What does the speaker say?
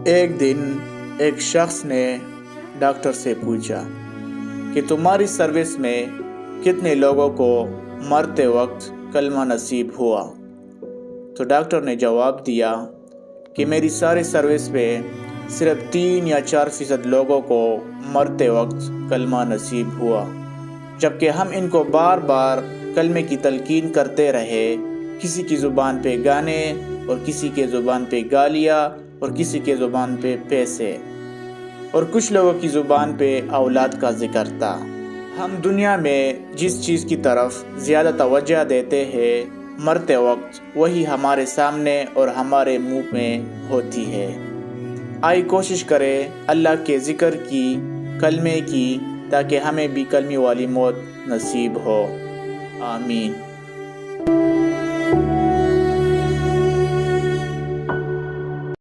ایک دن ایک شخص نے ڈاکٹر سے پوچھا کہ تمہاری سروس میں کتنے لوگوں کو مرتے وقت کلمہ نصیب ہوا؟ تو ڈاکٹر نے جواب دیا کہ میری ساری سروس میں صرف 3 یا 4% لوگوں کو مرتے وقت کلمہ نصیب ہوا، جبکہ ہم ان کو بار بار کلمے کی تلقین کرتے رہے، کسی کی زبان پہ گانے اور کسی کے زبان پہ گالیاں اور کسی کے زبان پہ پیسے اور کچھ لوگوں کی زبان پہ اولاد کا ذکر تھا۔ ہم دنیا میں جس چیز کی طرف زیادہ توجہ دیتے ہیں مرتے وقت وہی ہمارے سامنے اور ہمارے منہ میں ہوتی ہے۔ آئی کوشش کرے اللہ کے ذکر کی، کلمے کی، تاکہ ہمیں بھی کلمے والی موت نصیب ہو۔ آمین۔